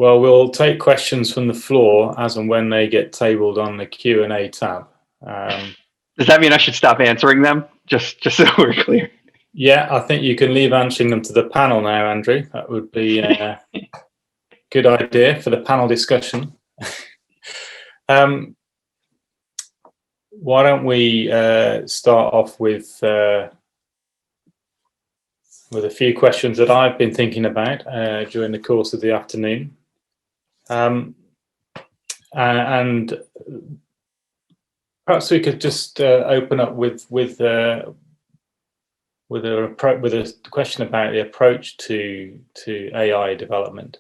Well, we'll take questions from the floor as and when they get tabled on the Q&A tab. Does that mean I should stop answering them? Just so we're clear. Yeah, I think you can leave answering them to the panel now, Andrew. That would be a good idea for the panel discussion. Why don't we start off with a few questions that I've been thinking about during the course of the afternoon. And perhaps we could just open up with a question about the approach to AI development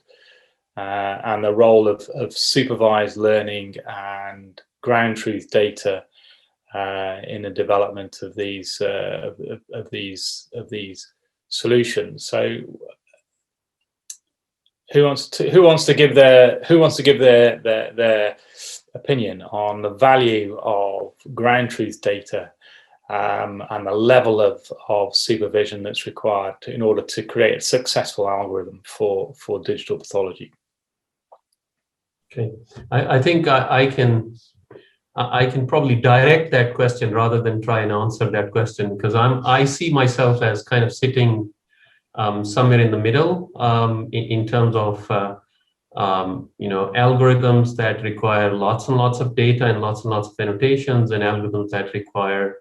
and the role of supervised learning and ground truth data in the development of these solutions. So, who wants to give their opinion on the value of ground truth data and the level of supervision that's required in order to create a successful algorithm for digital pathology? Okay, I think I can probably direct that question rather than try and answer that question, because I see myself as kind of sitting somewhere in the middle in terms of algorithms that require lots and lots of data and lots of annotations, and algorithms that require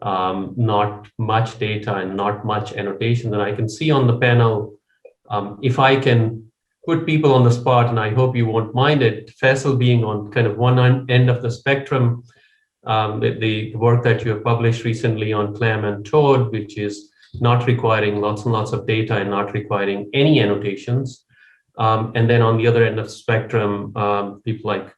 not much data and not much annotation. And I can see on the panel, if I can put people on the spot, and I hope you won't mind it, Faisal being on kind of one end of the spectrum, the work that you have published recently on CLAM and TOAD, which is not requiring lots and lots of data and not requiring any annotations. And then on the other end of the spectrum, people like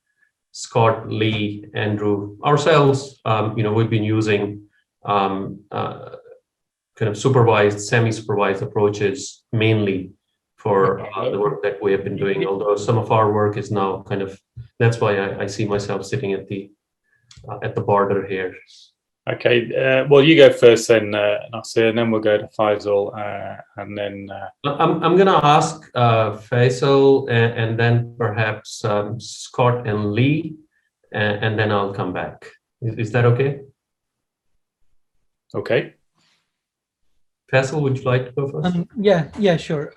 Scott, Lee, Andrew, ourselves, we've been using kind of supervised, semi-supervised approaches mainly for the work that we have been doing, although some of our work is now kind of, that's why I see myself sitting at the border here. Okay, well, you go first then, Nasir, and then we'll go to Faisal, and then... I'm going to ask Faisal and then perhaps Scott and Lee, and then I'll come back. Is that okay? Okay. Faisal, would you like to go first? Yeah, sure.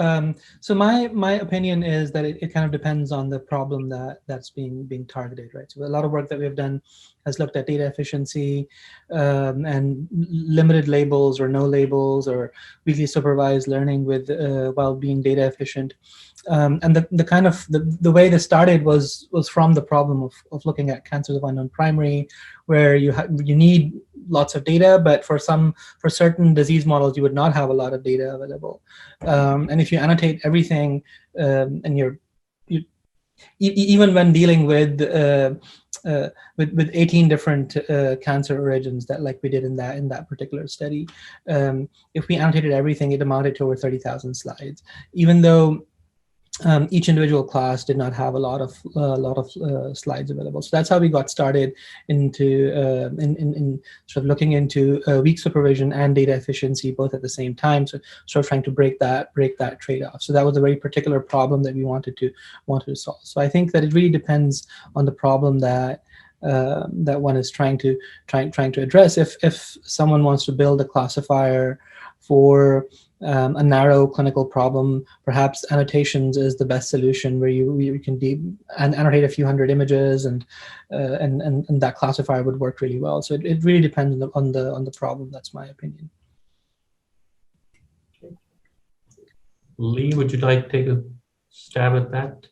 So my opinion is that it kind of depends on the problem that's being targeted, right? So a lot of work that we've done has looked at data efficiency and limited labels or no labels or weakly supervised learning with while being data efficient. And the way this started was from the problem of looking at cancers of unknown primary, where you need lots of data, but for certain disease models you would not have a lot of data available. And if you annotate everything, and you even when dealing with 18 different cancer origins, that like we did in that particular study, if we annotated everything, it amounted to over 30,000 slides, even though each individual class did not have a lot of slides available. So that's how we got started into in sort of looking into weak supervision and data efficiency both at the same time. So sort of trying to break that trade-off. So that was a very particular problem that we wanted to solve. So I think that it really depends on the problem that one is trying to address. If someone wants to build a classifier for a narrow clinical problem, perhaps annotations is the best solution, where you can annotate a few hundred images, and that classifier would work really well. So it really depends on the problem. That's my opinion. Lee, would you like to take a stab at that?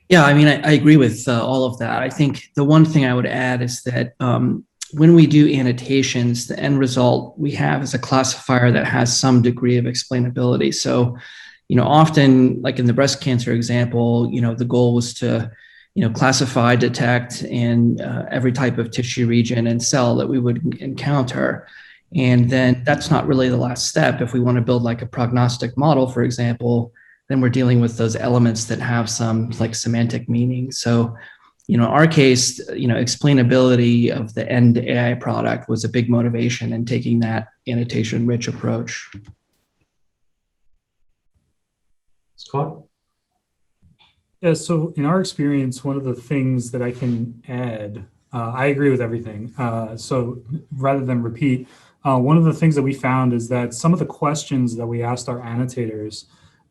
Yeah, I mean, I agree with all of that. I think the one thing I would add is that when we do annotations, the end result we have is a classifier that has some degree of explainability. So, often, like in the breast cancer example, the goal was to, classify, detect in every type of tissue region and cell that we would encounter. And then that's not really the last step. If we want to build like a prognostic model, for example, then we're dealing with those elements that have some like semantic meaning. So, in our case, explainability of the end AI product was a big motivation in taking that annotation-rich approach. Scott? Yeah, so in our experience, one of the things that I can add, I agree with everything. So rather than repeat, one of the things that we found is that some of the questions that we asked our annotators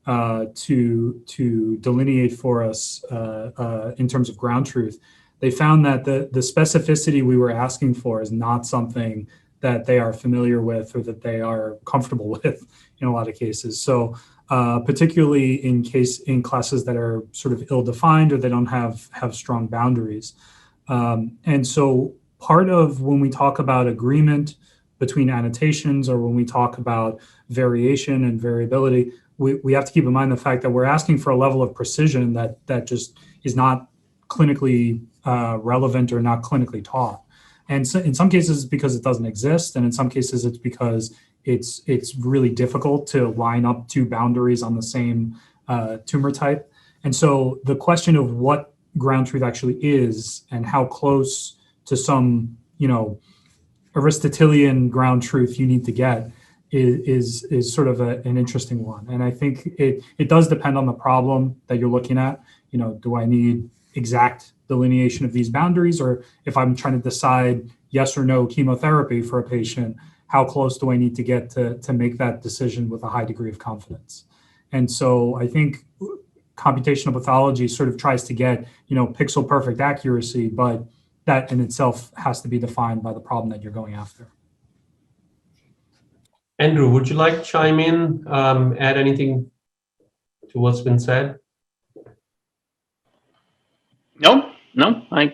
to delineate for us in terms of ground truth, they found that the specificity we were asking for is not something that they are familiar with or that they are comfortable with in a lot of cases. So particularly in classes that are sort of ill-defined or they don't have strong boundaries. And so part of when we talk about agreement between annotations or when we talk about variation and variability, we have to keep in mind the fact that we're asking for a level of precision that just is not clinically relevant or not clinically taught. And so in some cases, it's because it doesn't exist. And in some cases, it's because it's really difficult to line up two boundaries on the same tumor type. And so the question of what ground truth actually is and how close to some, Aristotelian ground truth you need to get is sort of an interesting one. And I think it does depend on the problem that you're looking at. Do I need exact delineation of these boundaries, or if I'm trying to decide yes or no chemotherapy for a patient, how close do I need to get to make that decision with a high degree of confidence? And so I think computational pathology sort of tries to get, pixel perfect accuracy, but that in itself has to be defined by the problem that you're going after. Andrew, would you like to chime in, add anything to what's been said? No. I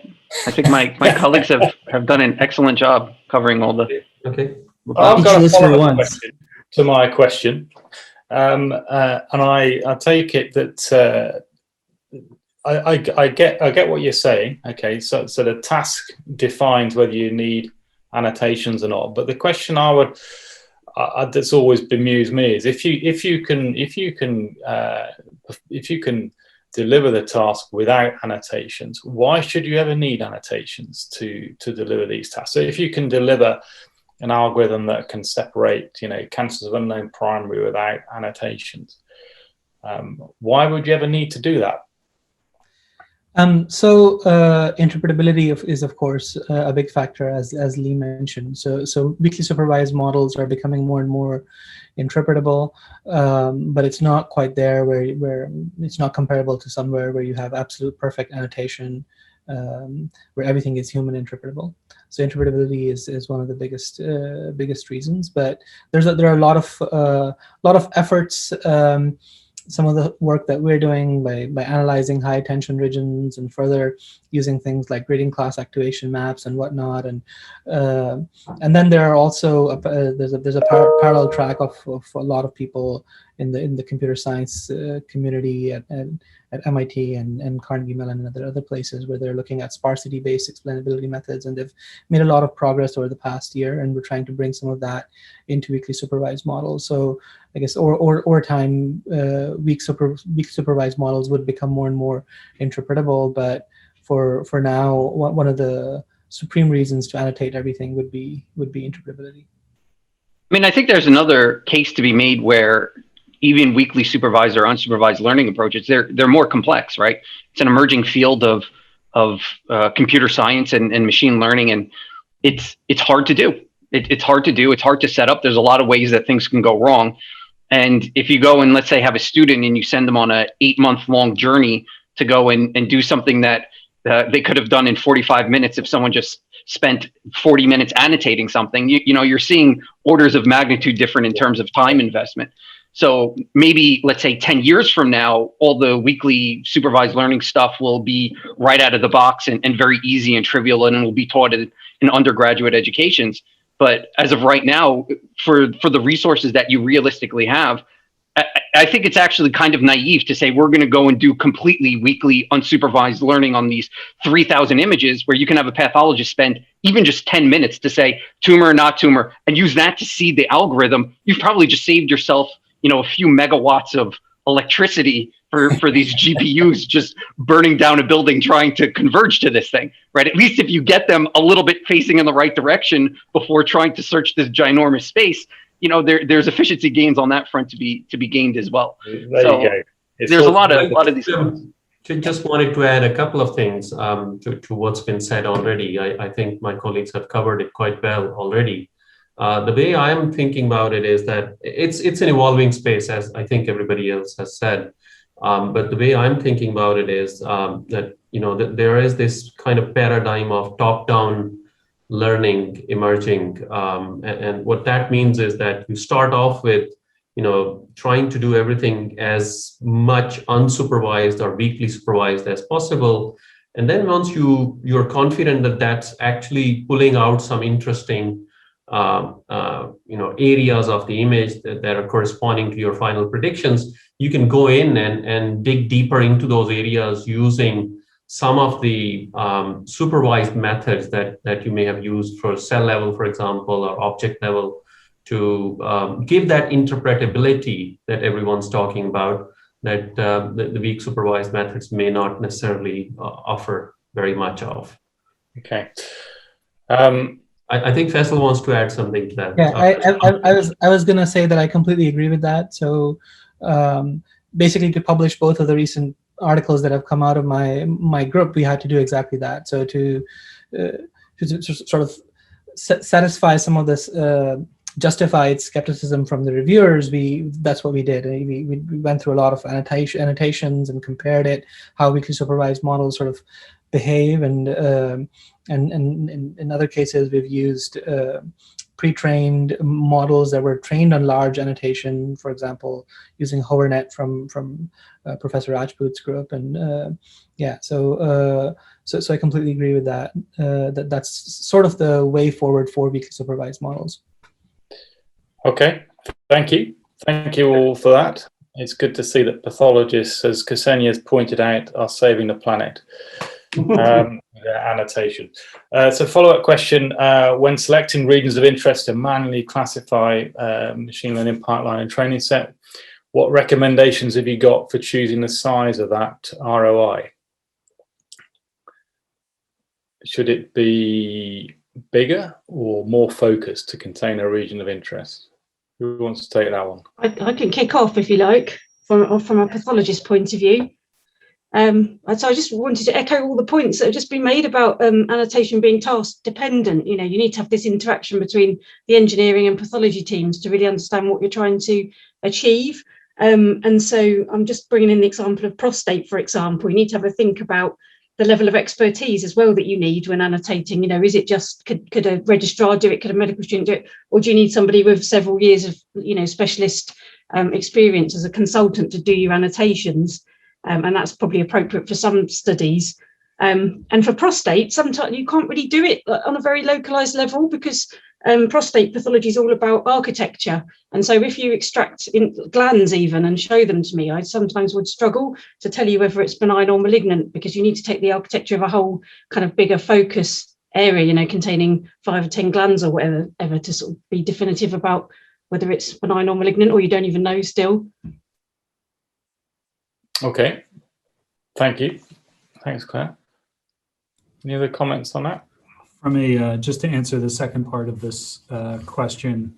think my colleagues have done an excellent job covering all the. Okay. I've got a follow-up question to my question, and I take it that I get what you're saying. Okay, so the task defines whether you need annotations or not. But the question that's always bemused me is if you can deliver the task without annotations, why should you ever need annotations to deliver these tasks? So if you can deliver an algorithm that can separate, cancers of unknown primary without annotations, why would you ever need to do that? So interpretability is of course a big factor, as Lee mentioned. So weakly supervised models are becoming more and more interpretable, but it's not quite there where it's not comparable to somewhere where you have absolute perfect annotation, where everything is human interpretable. So interpretability is one of the biggest reasons. But there are a lot of efforts. Some of the work that we're doing by analyzing high attention regions and further using things like grading class activation maps and whatnot, and then there are also there's a parallel track of a lot of people in the computer science community at MIT and Carnegie Mellon and other places where they're looking at sparsity-based explainability methods, and they've made a lot of progress over the past year, and we're trying to bring some of that into weakly supervised models. So I guess over time, weak supervised models would become more and more interpretable, but for now, one of the supreme reasons to annotate everything would be interpretability. I mean, I think there's another case to be made where even weakly supervised or unsupervised learning approaches, they're more complex, right? It's an emerging field of computer science and machine learning, and it's hard to do. It's hard to do. It's hard to set up. There's a lot of ways that things can go wrong. And if you go and let's say have a student and you send them on a 8-month-long journey to go and do something that they could have done in 45 minutes if someone just spent 40 minutes annotating something, you're seeing orders of magnitude different in terms of time investment. So maybe, let's say 10 years from now, all the weekly supervised learning stuff will be right out of the box and very easy and trivial, and it will be taught in undergraduate educations. But as of right now, for the resources that you realistically have, I think it's actually kind of naive to say we're going to go and do completely weekly unsupervised learning on these 3,000 images where you can have a pathologist spend even just 10 minutes to say tumor or not tumor and use that to seed the algorithm. You've probably just saved yourself, a few megawatts of electricity for these GPUs just burning down a building trying to converge to this thing, right? At least if you get them a little bit facing in the right direction before trying to search this ginormous space, there's efficiency gains on that front to be gained as well. There you go. There's a lot of these things. Just wanted to add a couple of things to what's been said already. I think my colleagues have covered it quite well already. The way I'm thinking about it is that it's an evolving space, as I think everybody else has said. But the way I'm thinking about it is that that there is this kind of paradigm of top-down learning emerging, and what that means is that you start off with trying to do everything as much unsupervised or weakly supervised as possible, and then once you're confident that that's actually pulling out some interesting areas of the image that are corresponding to your final predictions, you can go in and dig deeper into those areas using some of the supervised methods that you may have used for cell level, for example, or object level, to give that interpretability that everyone's talking about, that the weak supervised methods may not necessarily offer very much of. Okay. I think Faisal wants to add something to that. Yeah, I was gonna say that I completely agree with that. So basically, to publish both of the recent articles that have come out of my group, we had to do exactly that. So to sort of satisfy some of this justified skepticism from the reviewers, that's what we did. We went through a lot of annotations and compared it, how weakly supervised models sort of behave, and in other cases we've used pre-trained models that were trained on large annotation, for example, using HoverNet from Professor Rajput's group, and so I completely agree with that. That's sort of the way forward for weakly supervised models. Okay, thank you all for that. It's good to see that pathologists, as Ksenia has pointed out, are saving the planet. Annotation. So follow-up question, when selecting regions of interest to manually classify machine learning pipeline and training set, what recommendations have you got for choosing the size of that ROI? Should it be bigger or more focused to contain a region of interest? Who wants to take that one? I can kick off if you like, from a pathologist point of view. So I just wanted to echo all the points that have just been made about annotation being task dependent. You need to have this interaction between the engineering and pathology teams to really understand what you're trying to achieve. And so I'm just bringing in the example of prostate, for example. You need to have a think about the level of expertise as well that you need when annotating. Is it just, could a registrar do it? Could a medical student do it? Or do you need somebody with several years of, specialist experience as a consultant to do your annotations? And that's probably appropriate for some studies. And for prostate, sometimes you can't really do it on a very localized level, because prostate pathology is all about architecture. And so if you extract glands even and show them to me, I sometimes would struggle to tell you whether it's benign or malignant, because you need to take the architecture of a whole kind of bigger focus area, containing 5 or 10 glands or whatever to sort of be definitive about whether it's benign or malignant, or you don't even know still. Okay, thank you. Thanks, Claire. Any other comments on that? From just to answer the second part of this question,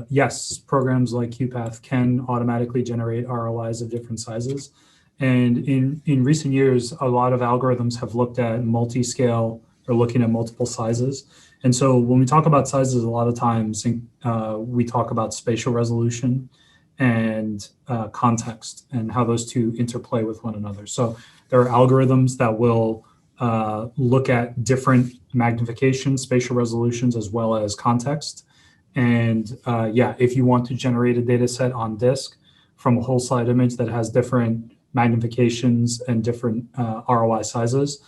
yes, programs like QPath can automatically generate ROIs of different sizes. And in recent years, a lot of algorithms have looked at multi-scale or looking at multiple sizes. And so when we talk about sizes, a lot of times we talk about spatial resolution and context, and how those two interplay with one another. So there are algorithms that will look at different magnification, spatial resolutions, as well as context. And if you want to generate a data set on disk from a whole slide image that has different magnifications and different ROI sizes,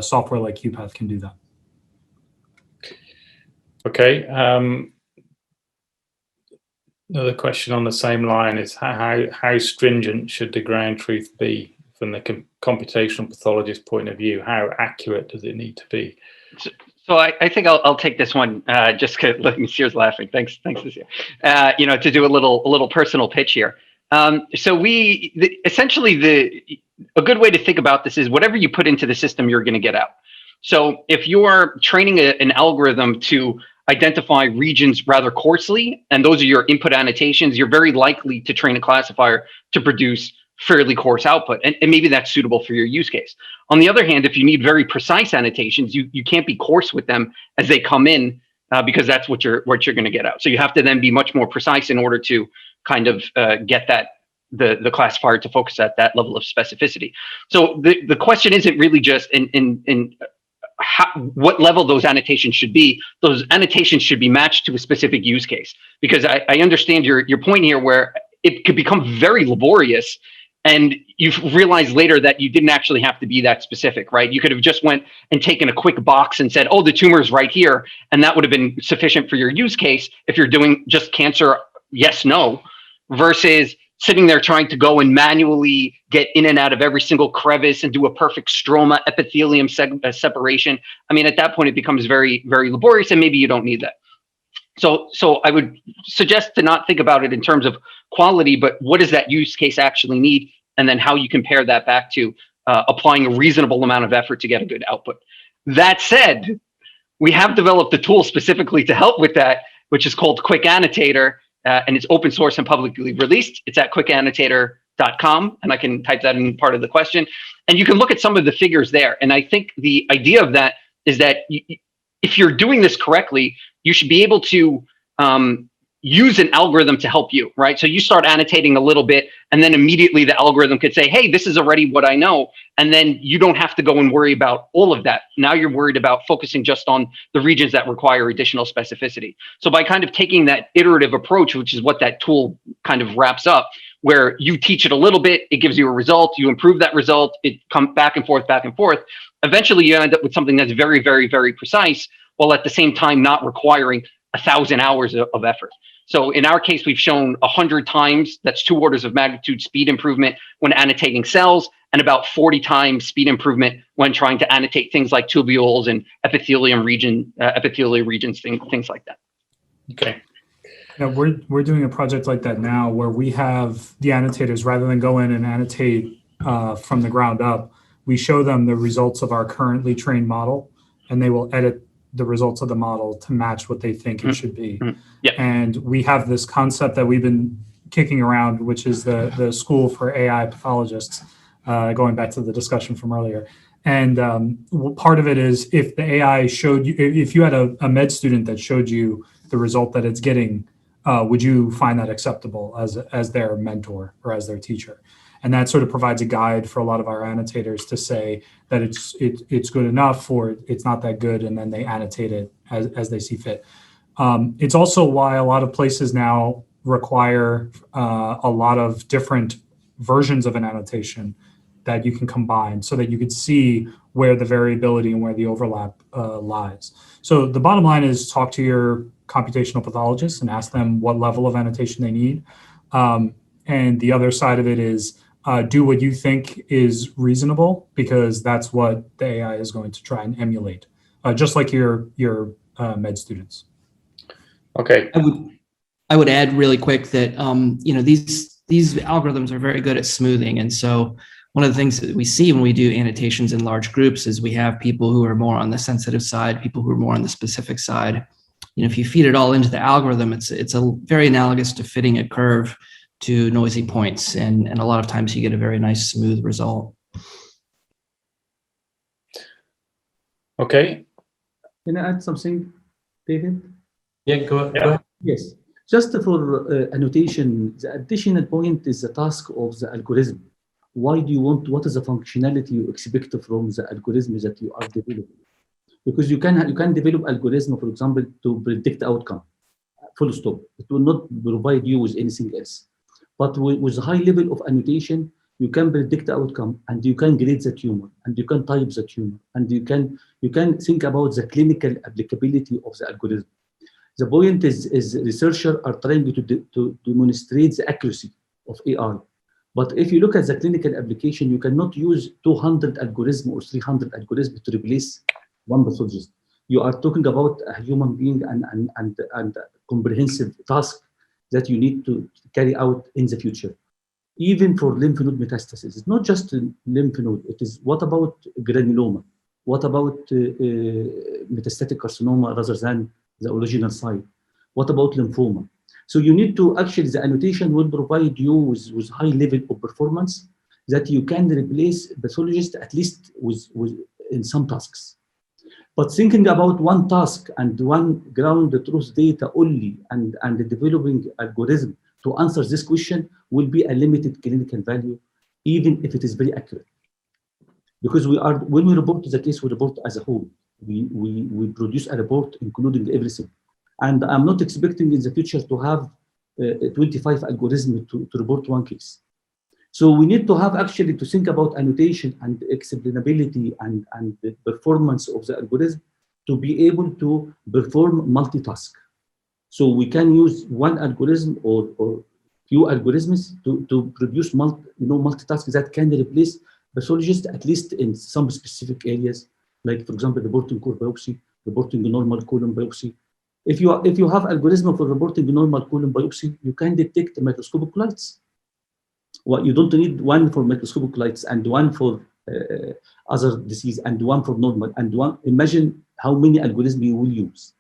software like QPath can do that. Okay. Another question on the same line is how stringent should the ground truth be from the computational pathologist point of view? How accurate does it need to be? So I think I'll take this one, just because Lucier's laughing. Thanks, Lucia. To do a little personal pitch here. So essentially a good way to think about this is whatever you put into the system, you're going to get out. So if you are training an algorithm to identify regions rather coarsely, and those are your input annotations, you're very likely to train a classifier to produce fairly coarse output, and maybe that's suitable for your use case. On the other hand, if you need very precise annotations, you can't be coarse with them as they come in, because that's what you're going to get out. So you have to then be much more precise in order to kind of get that the classifier to focus at that level of specificity. So the question isn't really just in what level those annotations should be. Those annotations should be matched to a specific use case, because I understand your point here, where it could become very laborious and you realize later that you didn't actually have to be that specific, right? You could have just went and taken a quick box and said, oh, the tumor is right here, and that would have been sufficient for your use case if you're doing just cancer, yes, no, versus sitting there trying to go and manually get in and out of every single crevice and do a perfect stroma epithelium separation. I mean, at that point, it becomes very, very laborious, and maybe you don't need that. So I would suggest to not think about it in terms of quality, but what does that use case actually need? And then how you compare that back to applying a reasonable amount of effort to get a good output. That said, we have developed a tool specifically to help with that, which is called Quick Annotator, and it's open source and publicly released. It's at quickannotator.com, and I can type that in part of the question. And you can look at some of the figures there. And I think the idea of that is that if you're doing this correctly, you should be able to use an algorithm to help you, right? So you start annotating a little bit, and then immediately the algorithm could say, hey, this is already what I know. And then you don't have to go and worry about all of that. Now you're worried about focusing just on the regions that require additional specificity. So by kind of taking that iterative approach, which is what that tool kind of wraps up, where you teach it a little bit, it gives you a result, you improve that result, it comes back and forth. Eventually you end up with something that's very, very, very precise, while at the same time not requiring 1,000 hours of effort. So in our case, we've shown 100 times, that's 2 orders of magnitude speed improvement when annotating cells, and about 40 times speed improvement when trying to annotate things like tubules and epithelial regions, things like that. Okay. Yeah, we're doing a project like that now, where we have the annotators, rather than go in and annotate from the ground up, we show them the results of our currently trained model, and they will edit the results of the model to match what they think it should be. Yeah. And we have this concept that we've been kicking around, which is the School for AI Pathologists, going back to the discussion from earlier. And part of it is, if the AI showed you, if you had a med student that showed you the result that it's getting, would you find that acceptable as their mentor or as their teacher? And that sort of provides a guide for a lot of our annotators to say that it's good enough, or it's not that good, and then they annotate it as they see fit. It's also why a lot of places now require a lot of different versions of an annotation that you can combine, so that you could see where the variability and where the overlap lies. So the bottom line is, talk to your computational pathologist and ask them what level of annotation they need. And the other side of it is, do what you think is reasonable, because that's what the AI is going to try and emulate, just like your med students. Okay. I would add really quick that these algorithms are very good at smoothing, and so one of the things that we see when we do annotations in large groups is we have people who are more on the sensitive side, people who are more on the specific side. If you feed it all into the algorithm, it's a very analogous to fitting a curve to noisy points, and a lot of times you get a very nice smooth result. Okay. Can I add something, David? Yeah, go ahead. Yes, just for annotation, the additional point is the task of the algorithm. Why do you want, what is the functionality you expect from the algorithm that you are developing? Because you can develop algorithm, for example, to predict outcome, full stop. It will not provide you with anything else. But with a high level of annotation, you can predict the outcome, and you can grade the tumor, and you can type the tumor, and you can think about the clinical applicability of the algorithm. The point is researchers are trying to demonstrate the accuracy of AR. But if you look at the clinical application, you cannot use 200 algorithms or 300 algorithms to replace one pathologist. You are talking about a human being and comprehensive task that you need to carry out in the future. Even for lymph node metastasis, it's not just lymph node. It is, what about granuloma? What about metastatic carcinoma rather than the original site? What about lymphoma? So you need to actually, the annotation will provide you with high level of performance that you can replace pathologists at least with in some tasks. But thinking about one task and one ground truth data only and developing algorithm to answer this question will be a limited clinical value, even if it is very accurate. Because when we report the case, we report as a whole. We produce a report including everything. And I'm not expecting in the future to have 25 algorithms to report one case. So we need to have actually to think about annotation and explainability and the performance of the algorithm to be able to perform multitask. So we can use one algorithm or few algorithms to produce multitasks that can replace pathologists at least in some specific areas, like for example reporting core biopsy, reporting normal colon biopsy. If you have algorithm for reporting normal colon biopsy, you can detect microscopic colitis. Well, you don't need one for microscopic colitis and one for other disease and one for normal and one. Imagine how many algorithms you will use.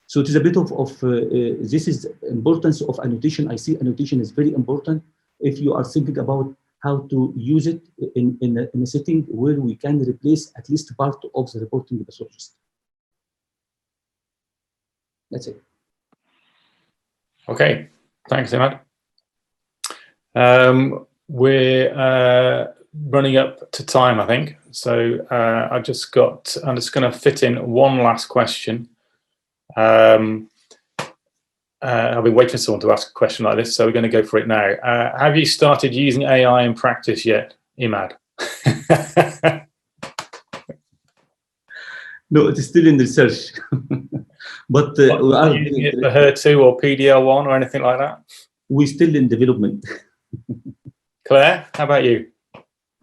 So it is a bit of this is importance of annotation. I see annotation is very important if you are thinking about how to use it in a setting where we can replace at least part of the reporting pathologist. That's it. Okay, thanks, Imad. We're running up to time, I think. So I'm just going to fit in one last question. I've been waiting for someone to ask a question like this, so we're going to go for it now. Have you started using AI in practice yet, Imad? No, it is still in research. But we are using it for HER2 or PD-L1 or anything like that? We're still in development. Claire, how about you?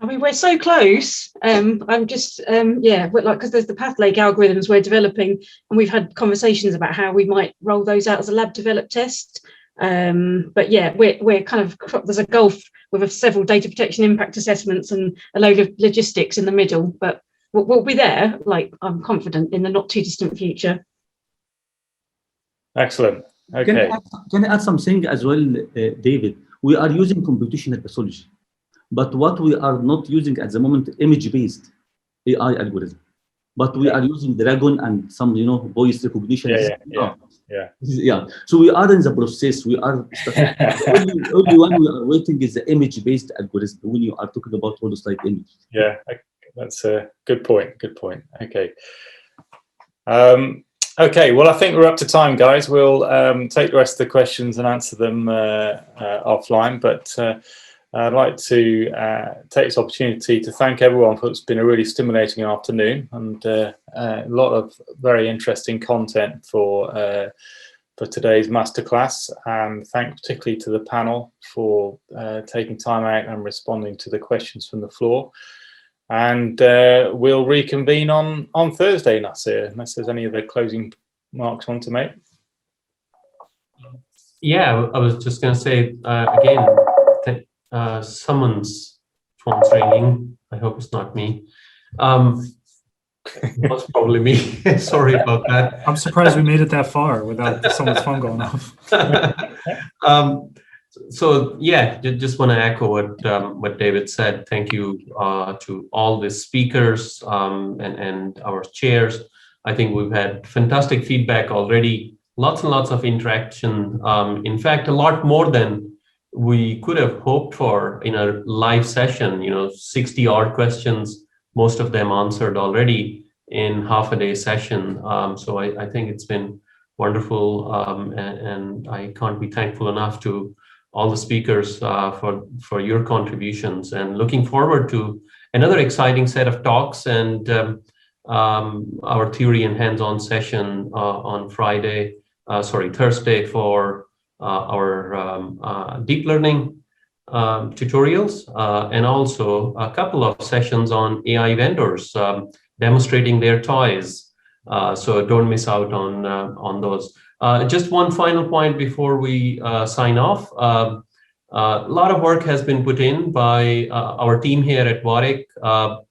I mean, we're so close. I'm just, because there's the PathLAKE algorithms we're developing, and we've had conversations about how we might roll those out as a lab developed test. But yeah, we're kind of, there's a gulf with several data protection impact assessments and a load of logistics in the middle, but we'll be there, like I'm confident, in the not too distant future. Excellent. Okay. Can I add something as well, David? We are using computational pathology, but what we are not using at the moment, image-based AI algorithm. But we are using Dragon and some, voice recognition. Yeah. So we are in the process. We are only one we are waiting is the image-based algorithm when you are talking about holocyte image. Yeah, that's a good point. Good point. Okay. Okay, well, I think we're up to time, guys. We'll take the rest of the questions and answer them offline. But I'd like to take this opportunity to thank everyone for it's been a really stimulating afternoon and a lot of very interesting content for today's masterclass. And thanks particularly to the panel for taking time out and responding to the questions from the floor. And we'll reconvene on Thursday, Nasir, unless there's any other closing remarks you want to make. Yeah, I was just going to say, again, that someone's phone's ringing. I hope it's not me. It's probably me. Sorry about that. I'm surprised we made it that far without someone's phone going off. So yeah, just want to echo what David said. Thank you to all the speakers and our chairs. I think we've had fantastic feedback already. Lots and lots of interaction. In fact, a lot more than we could have hoped for in a live session. 60 odd questions, most of them answered already in half a day session. So I think it's been wonderful, and I can't be thankful enough to all the speakers for your contributions, and looking forward to another exciting set of talks and our theory and hands-on session on Thursday for our deep learning tutorials, and also a couple of sessions on AI vendors demonstrating their toys. So don't miss out on those. Just one final point before we sign off. A lot of work has been put in by our team here at Warwick,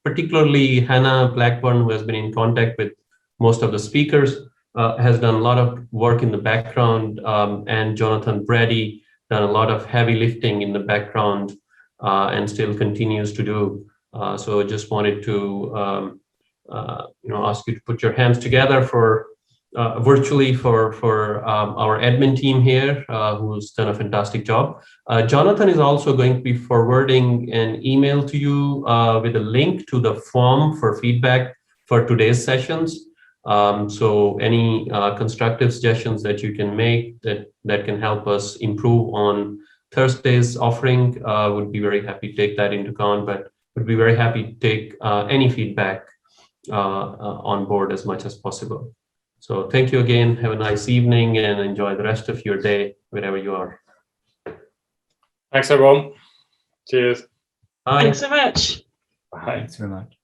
particularly Hannah Blackburn, who has been in contact with most of the speakers. has done a lot of work in the background, and Jonathan Brady done a lot of heavy lifting in the background, and still continues to do. So just wanted to ask you to put your hands together for virtually for our admin team here, who's done a fantastic job. Jonathan is also going to be forwarding an email to you with a link to the form for feedback for today's sessions. So any constructive suggestions that you can make that can help us improve on Thursday's offering, would be very happy to take that into account, but would be very happy to take any feedback on board as much as possible. So thank you again. Have a nice evening and enjoy the rest of your day wherever you are. Thanks, everyone. Cheers. Bye. Thanks so much. Bye. Thanks very much.